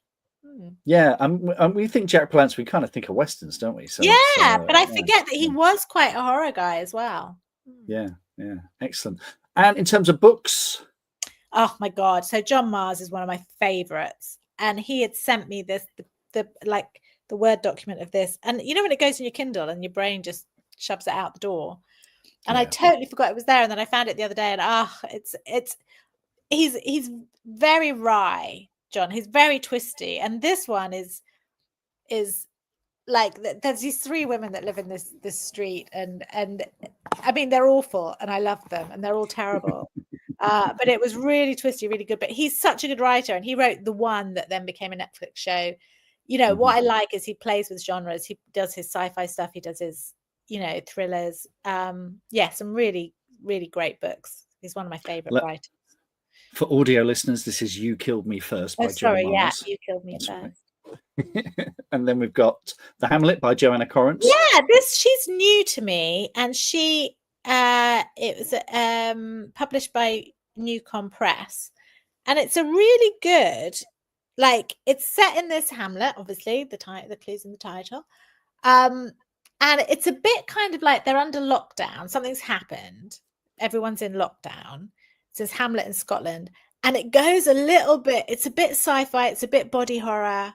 Yeah, we think Jack Palance, we kind of think of westerns, don't we? So but I forget that he was quite a horror guy as well. Yeah, excellent. And in terms of books, oh my God! So John Mars is one of my favorites, and he had sent me this the Word document of this, and when it goes in your Kindle and your brain just shoves it out the door, and I totally forgot it was there, and then I found it the other day, and he's very wry, John. He's very twisty, and this one is there's these three women that live in this street, and I mean they're awful, and I love them, and they're all terrible. But it was really twisty, really good. But he's such a good writer, and he wrote the one that then became a Netflix show. What I like is he plays with genres. He does his sci-fi stuff. He does his thrillers. Some really, really great books. He's one of my favorite writers. For audio listeners, this is You Killed Me First by John Mars. You Killed Me First. Right. And then we've got The Hamlet by Joanna Corrance. Yeah, she's new to me, and she it was published by Newcom Press, and it's a really good, it's set in this hamlet, obviously the clues in the title, and it's a bit kind of like they're under lockdown, something's happened, everyone's in lockdown. It says Hamlet in Scotland, and it goes a little bit, it's a bit sci-fi, it's a bit body horror.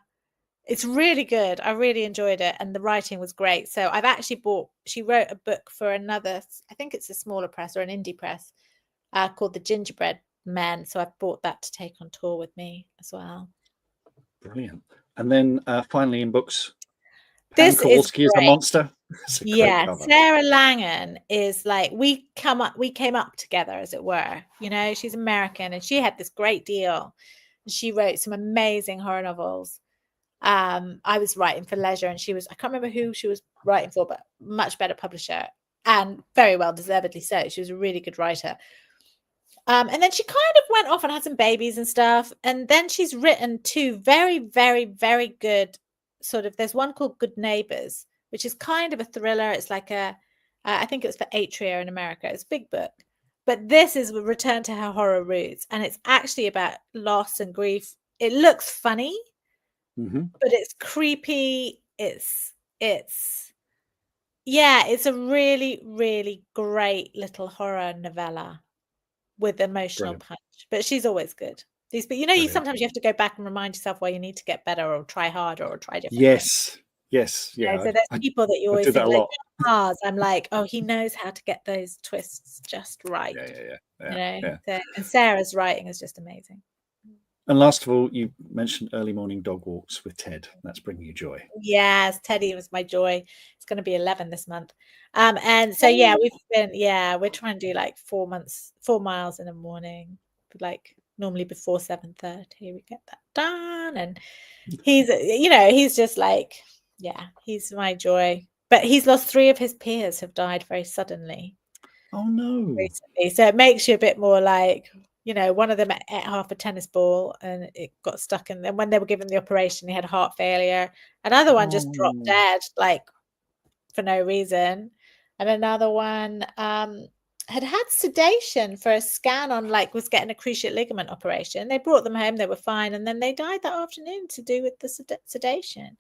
It's really good. I really enjoyed it, and the writing was great. So I've actually she wrote a book for another, I think it's a smaller press or an indie press, called The Gingerbread Men. So I've bought that to take on tour with me as well. Brilliant. And then finally in books, this Kowalski is a monster. Yeah, Sarah Langan is we came up together, as it were. She's American, and she had this great deal. She wrote some amazing horror novels. I was writing for Leisure, and I can't remember who she was writing for, but much better publisher, and very well deservedly so. She was a really good writer. And then she kind of went off and had some babies and stuff. And then she's written two very, very, very good there's one called Good Neighbors, which is kind of a thriller. It's like I think it was for Atria in America. It's a big book. But this is a return to her horror roots. And it's actually about loss and grief. It looks funny. Mm-hmm. But it's creepy. It's it's a really, really great little horror novella with emotional Brilliant. punch. But she's always good. But you Brilliant. sometimes you have to go back and remind yourself why you need to get better or try harder or try different. Yes. Yes. You know, Yeah. so there's people that you I always do that think a like lot. Mars. I'm like, oh, he knows how to get those twists just right. Yeah. So, and Sarah's writing is just amazing. And last of all, you mentioned early morning dog walks with Ted. That's bringing you joy. Yes, Teddy was my joy. It's going to be 11 this month. And so we're trying to do like 4 miles in the morning, like normally before 7:30 we get that done. And he's just like, he's my joy. But he's lost 3 of his peers have died very suddenly. Oh no. Recently. So it makes you a bit more like, one of them ate half a tennis ball and it got stuck in. And when they were given the operation, he had heart failure. Another one just dropped dead, like for no reason. And another one had sedation for a scan on, like, was getting a cruciate ligament operation. They brought them home, they were fine, and then they died that afternoon to do with the sedation.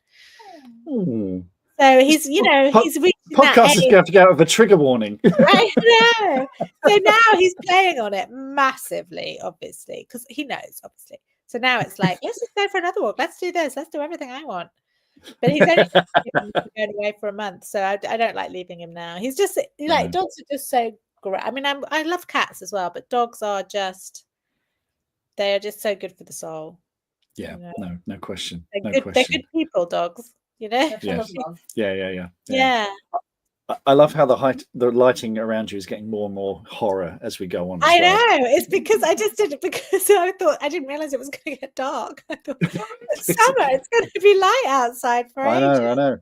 Oh. So he's, he's reaching that podcast is age. going to go out with a trigger warning. I know. So now he's playing on it massively, obviously, because he knows, obviously. So now it's like, let's just go for another walk. Let's do this. Let's do everything I want. But he's only going away for a month, so I don't like leaving him now. He's just like, dogs are just so great. I mean, I love cats as well, but dogs are just, they are just so good for the soul. Yeah, no question. They're good people, dogs. Yeah. Yeah. I love how the lighting around you is getting more and more horror as we go on. I know. It's because I just did it because I thought, I didn't realize it was going to get dark. I thought, it's summer. It's going to be light outside for ages. I know.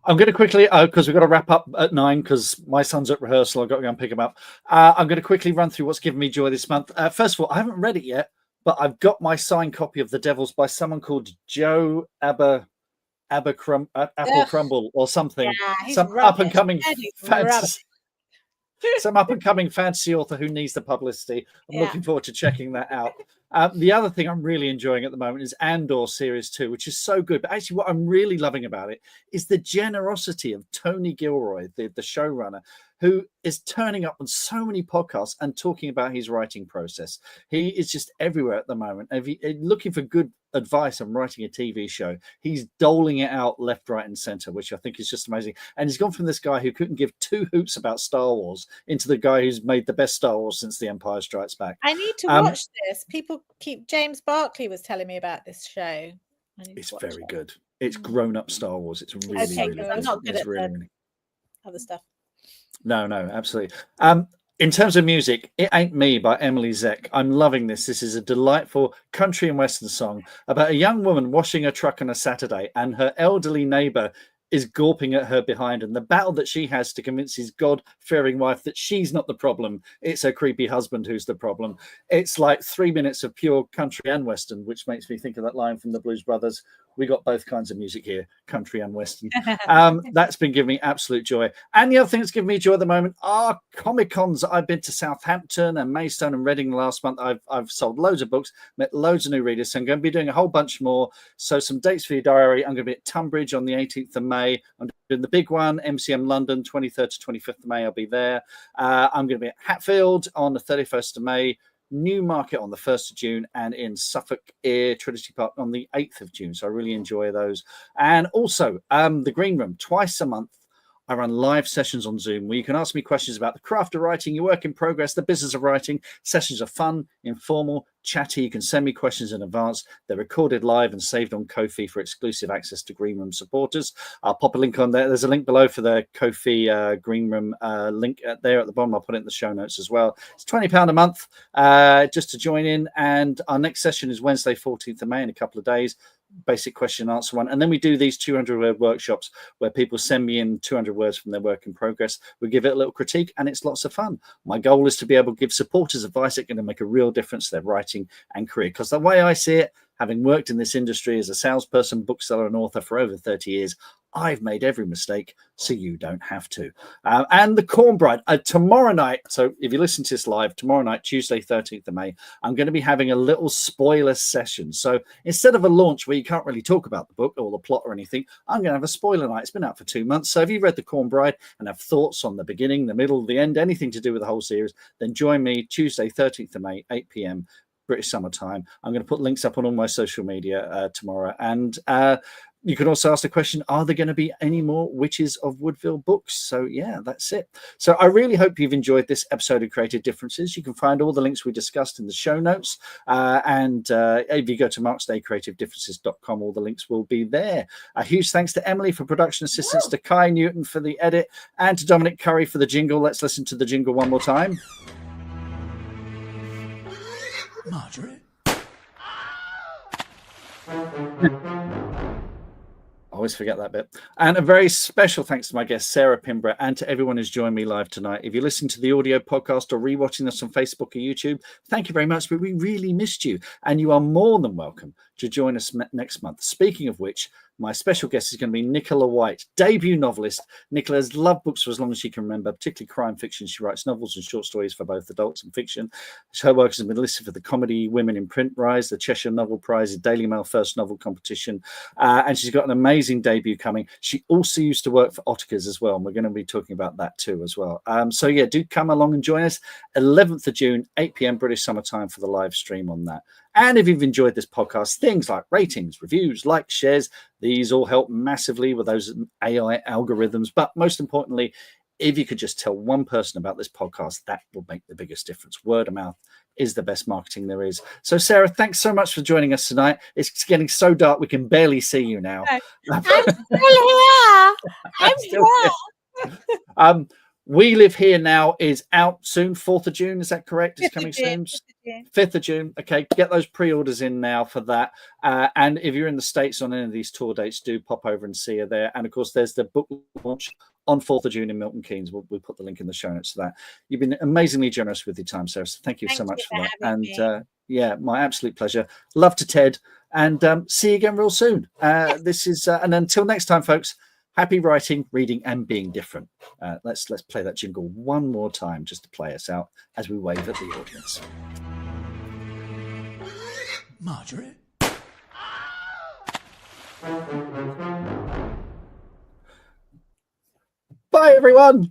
I'm going to quickly, because we've got to wrap up at 9 because my son's at rehearsal. I've got to go and pick him up. I'm going to quickly run through what's given me joy this month. First of all, I haven't read it yet, but I've got my signed copy of The Devils by someone called Joe Apple Crumble or something. Yeah, some up and coming fantasy. Some up and coming fantasy author who needs the publicity. I'm looking forward to checking that out. The other thing I'm really enjoying at the moment is Andor Series 2, which is so good. But actually, what I'm really loving about it is the generosity of Tony Gilroy, the showrunner, who is turning up on so many podcasts and talking about his writing process. He is just everywhere at the moment. If you're looking for good advice on writing a TV show, he's doling it out left, right, and center, which I think is just amazing. And he's gone from this guy who couldn't give 2 hoots about Star Wars into the guy who's made the best Star Wars since The Empire Strikes Back. I need to watch this. James Barkley was telling me about this show. It's very good. It's grown-up Star Wars. It's really, really good. I'm not good at really other stuff. No, absolutely. In terms of music, It Ain't Me by Emily Zeck. I'm loving this. This is a delightful country and western song about a young woman washing her truck on a Saturday, and her elderly neighbor is gawping at her behind, and the battle that she has to convince his God-fearing wife that she's not the problem. It's her creepy husband who's the problem. It's like 3 minutes of pure country and western, which makes me think of that line from the Blues Brothers. We got both kinds of music here, country and western. That's been giving me absolute joy. And the other thing that's given me joy at the moment are Comic-Cons. I've been to Southampton and Maidstone and Reading last month. I've sold loads of books, met loads of new readers. So I'm going to be doing a whole bunch more. So some dates for your diary. I'm going to be at Tunbridge on the 18th of May. I'm doing the big one, MCM London, 23rd to 25th of May. I'll be there. I'm going to be at Hatfield on the 31st of May. Newmarket on the 1st of June, and in Suffolk Trinity Park on the 8th of June. So I really enjoy those. And also the Green Room, twice a month. I run live sessions on Zoom where you can ask me questions about the craft of writing, your work in progress, the business of writing. Sessions are fun, informal, chatty. You can send me questions in advance. They're recorded live and saved on Ko-fi for exclusive access to Green Room supporters. I'll pop a link on there. There's a link below for the Ko-fi Green Room link there at the bottom. I'll put it in the show notes as well. It's £20 a month just to join in. And our next session is Wednesday, 14th of May, in a couple of days. Basic question and answer one, and then we do these 200-word workshops where people send me in 200 words from their work in progress. We give it a little critique, and it's lots of fun. My goal is to be able to give supporters advice that can make a real difference to their writing and career, because the way I see it, having worked in this industry as a salesperson, bookseller, and author for over 30 years, I've made every mistake, so you don't have to. And the Corn Bride tomorrow night. So if you listen to this live, tomorrow night, Tuesday, 13th of May, I'm going to be having a little spoiler session. So instead of a launch where you can't really talk about the book or the plot or anything, I'm going to have a spoiler night. It's been out for 2 months. So if you've read the Corn Bride and have thoughts on the beginning, the middle, the end, anything to do with the whole series, then join me Tuesday, 13th of May, 8 p.m. British summertime. I'm going to put links up on all my social media tomorrow. And you can also ask the question, are there going to be any more Witches of Woodville books? So yeah, that's it. So I really hope you've enjoyed this episode of Creative Differences. You can find all the links we discussed in the show notes. And if you go to marksdaycreativedifferences.com, all the links will be there. A huge thanks to Emily for production assistance, to Kai Newton for the edit, and to Dominic Curry for the jingle. Let's listen to the jingle one more time. Marjorie. I always forget that bit. And a very special thanks to my guest, Sarah Pinborough, and to everyone who's joined me live tonight. If you're listening to the audio podcast or rewatching us on Facebook or YouTube, thank you very much, but we really missed you. And you are more than welcome to join us next month. Speaking of which, my special guest is going to be Nicola White, debut novelist. Nicola has loved books for as long as she can remember, particularly crime fiction. She writes novels and short stories for both adults and fiction. Her work has been listed for the Comedy Women in Print Prize, the Cheshire Novel Prize, the Daily Mail First Novel Competition, and she's got an amazing debut coming. She also used to work for Ottakers as well, and we're going to be talking about that too as well. So yeah, do come along and join us. 11th of June, 8 p.m. British summer time for the live stream on that. And if you've enjoyed this podcast, things like ratings, reviews, likes, shares, these all help massively with those AI algorithms. But most importantly, if you could just tell one person about this podcast, that will make the biggest difference. Word of mouth is the best marketing there is. So, Sarah, thanks so much for joining us tonight. It's getting so dark, we can barely see you now. I'm still here. I'm still here. here. We Live Here Now is out soon, 4th of June. Is that correct? It's coming soon. 5th of June. Okay, get those pre-orders in now for that. And if you're in the States on any of these tour dates, do pop over and see her there. And of course, there's the book launch on 4th of June in Milton Keynes. We'll put the link in the show notes for that. You've been amazingly generous with your time, Sarah. So thank you so much for that. And yeah, my absolute pleasure. Love to Ted. And see you again real soon. This is and until next time, folks. Happy writing, reading, and being different. Let's play that jingle one more time just to play us out as we wave at the audience. Marjorie. Bye, everyone.